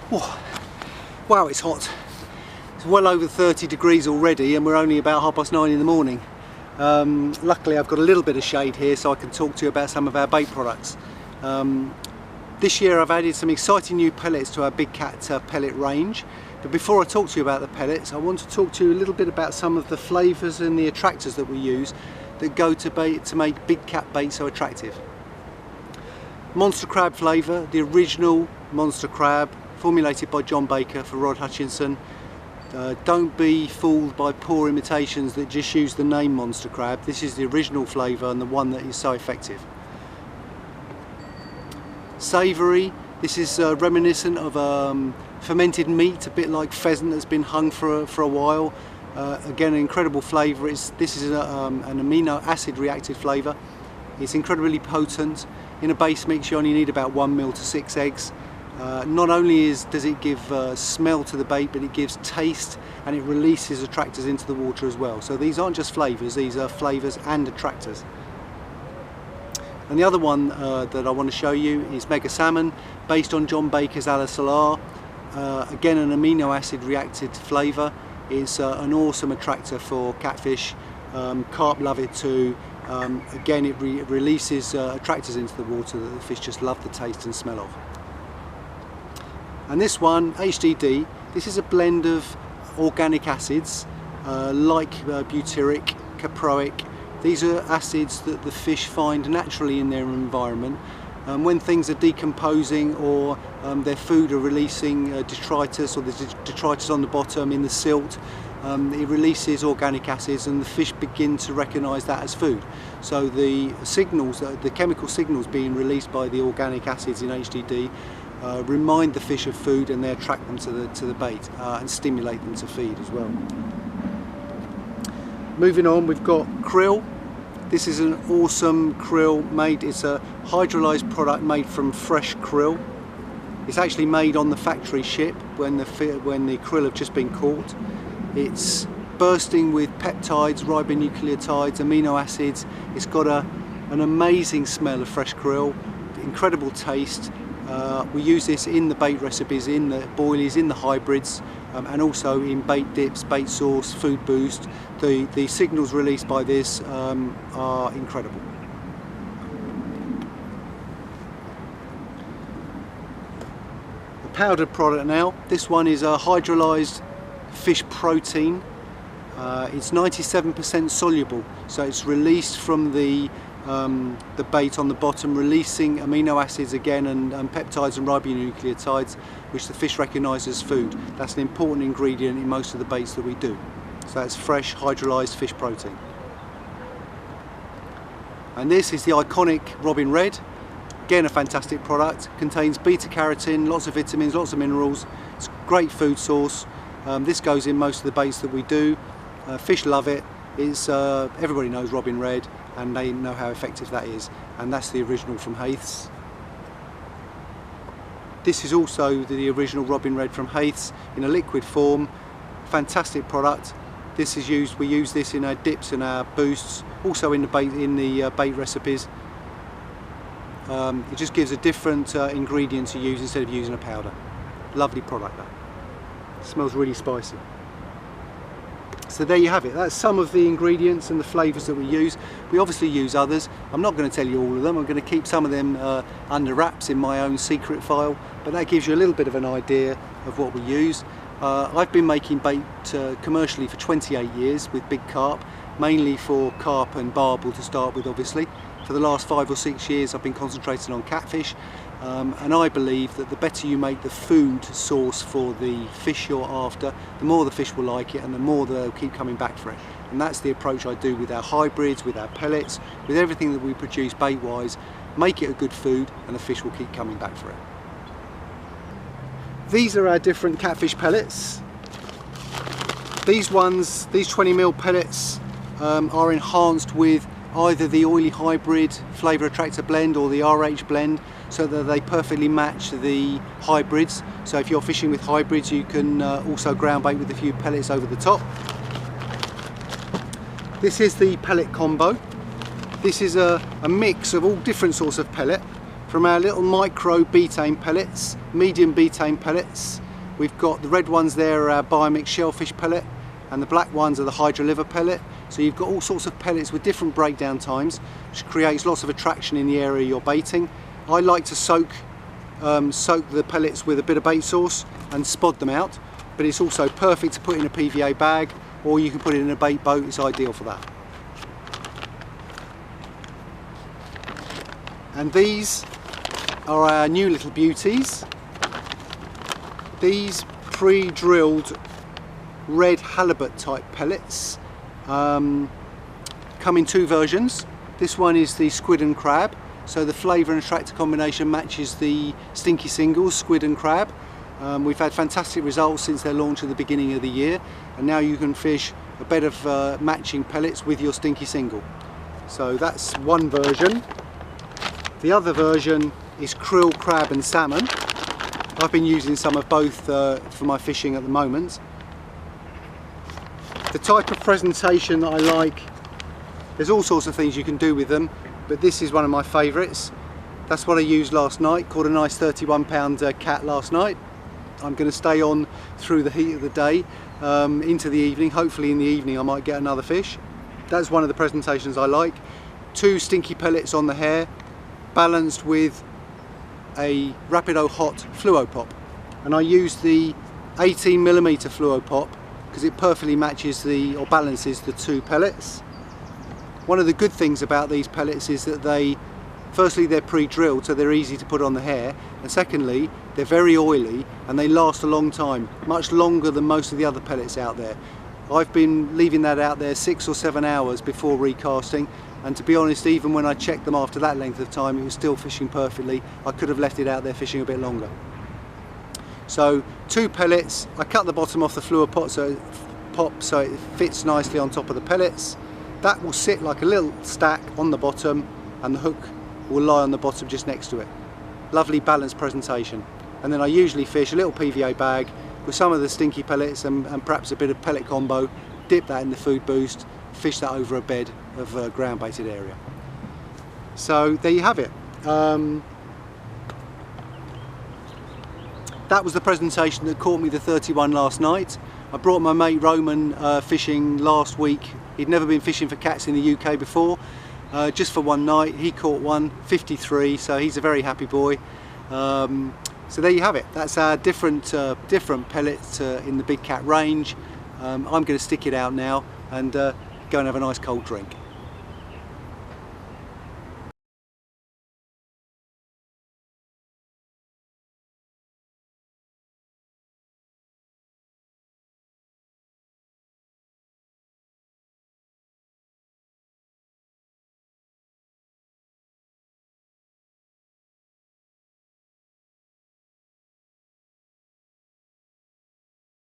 Oh, wow, it's hot. It's well over 30 degrees already and we're only about 9:30 in the morning. Luckily I've got a little bit of shade here so I can talk to you about some of our bait products. This year I've added some exciting new pellets to our Big Cat pellet range. But before I talk to you about the pellets, I want to talk to you a little bit about some of the flavours and the attractors that we use that go to bait to make Big Cat bait so attractive. Monster crab flavour, the original monster crab, formulated by John Baker for Rod Hutchinson. Don't be fooled by poor imitations that just use the name monster crab. This is the original flavour and the one that is so effective. Savoury, this is reminiscent of fermented meat, a bit like pheasant that's been hung for a while. Again, an incredible flavour. This is an amino acid reactive flavour. It's incredibly potent. In a base mix you only need about 1 ml to 6 eggs. Not only does it give smell to the bait, but it gives taste and it releases attractors into the water as well. So these aren't just flavours, these are flavours and attractors. And the other one that I want to show you is Mega Salmon, based on John Baker's Ala Solar. Again, an amino acid reacted flavour. It's an awesome attractor for catfish. Carp love it too. Again, it releases attractors into the water that the fish just love the taste and smell of. And this one, HDD, this is a blend of organic acids like butyric, caproic. These are acids that the fish find naturally in their environment. When things are decomposing or their food are releasing detritus, or there's detritus on the bottom in the silt, it releases organic acids and the fish begin to recognise that as food. So the signals, the chemical signals being released by the organic acids in HDD remind the fish of food, and they attract them to the bait and stimulate them to feed as well. Moving on, we've got krill. This is an awesome krill made. It's a hydrolyzed product made from fresh krill. It's actually made on the factory ship when the krill have just been caught. It's bursting with peptides, ribonucleotides, amino acids. It's got an amazing smell of fresh krill, incredible taste. We use this in the bait recipes, in the boilies, in the hybrids, and also in bait dips, bait sauce, food boost. The signals released by this are incredible. The powdered product now. This one is a hydrolyzed fish protein. It's 97% soluble, so it's released from the bait on the bottom, releasing amino acids again and peptides and ribonucleotides, which the fish recognise as food. That's an important ingredient in most of the baits that we do. So that's fresh hydrolyzed fish protein. And this is the iconic Robin Red. Again, a fantastic product. Contains beta carotene, lots of vitamins, lots of minerals. It's a great food source. This goes in most of the baits that we do. Fish love it. Everybody knows Robin Red, and they know how effective that is, and that's the original from Hayth's. This is also the original Robin Red from Hayth's in a liquid form. Fantastic product. This is used. We use this in our dips and our boosts, also in the bait recipes. It just gives a different ingredient to use instead of using a powder. Lovely product that. Smells really spicy. So there you have it. That's some of the ingredients and the flavours that we use. We obviously use others. I'm not going to tell you all of them. I'm going to keep some of them under wraps in my own secret file, but that gives you a little bit of an idea of what we use. I've been making bait commercially for 28 years with big carp, mainly for carp and barbel to start with, obviously. For the last 5 or 6 years I've been concentrating on catfish, and I believe that the better you make the food source for the fish you're after, the more the fish will like it and the more they'll keep coming back for it. And that's the approach I do with our hybrids, with our pellets, with everything that we produce bait wise. Make it a good food and the fish will keep coming back for it. These are our different catfish pellets. These 20mm pellets are enhanced with either the oily hybrid flavour attractor blend or the RH blend, so that they perfectly match the hybrids. So if you're fishing with hybrids, you can also ground bait with a few pellets over the top. This is the pellet combo. This is a mix of all different sorts of pellet. From our little micro betaine pellets, medium betaine pellets, we've got the red ones there are our biomix shellfish pellet, and the black ones are the hydra liver pellet. So you've got all sorts of pellets with different breakdown times, which creates lots of attraction in the area you're baiting. I like to soak the pellets with a bit of bait sauce and spod them out, but it's also perfect to put in a PVA bag, or you can put it in a bait boat. It's ideal for that. And these are our new little beauties. These pre-drilled red halibut type pellets come in two versions. This one is the squid and crab, so the flavour and attractor combination matches the Stinky singles, squid and crab. We've had fantastic results since their launch at the beginning of the year, and now you can fish a bed of matching pellets with your Stinky single. So that's one version. The other version is krill, crab and salmon. I've been using some of both for my fishing at the moment. The type of presentation that I like, there's all sorts of things you can do with them, but this is one of my favourites. That's what I used last night. Caught a nice 31-pound cat last night. I'm going to stay on through the heat of the day into the evening. Hopefully in the evening I might get another fish. That's one of the presentations I like. Two Stinky pellets on the hair, balanced with a Rapido Hot fluo pop, and I use the 18mm fluo pop because it perfectly matches or balances the two pellets. One of the good things about these pellets is that firstly they're pre-drilled, so they're easy to put on the hair, and secondly they're very oily and they last a long time, much longer than most of the other pellets out there. I've been leaving that out there 6 or 7 hours before recasting, and to be honest, even when I checked them after that length of time, it was still fishing perfectly. I could have left it out there fishing a bit longer. So two pellets, I cut the bottom off the fluor pot so it fits nicely on top of the pellets. That will sit like a little stack on the bottom, and the hook will lie on the bottom just next to it. Lovely balanced presentation. And then I usually fish a little PVA bag with some of the Stinky pellets and perhaps a bit of pellet combo, dip that in the food boost, fish that over a bed of ground baited area. So there you have it. That was the presentation that caught me the 31 last night. I brought my mate Roman fishing last week. He'd never been fishing for cats in the UK before, just for one night. He caught one, 53, so he's a very happy boy. So there you have it. That's our different pellets in the Big Cat range. I'm going to stick it out now and go and have a nice cold drink.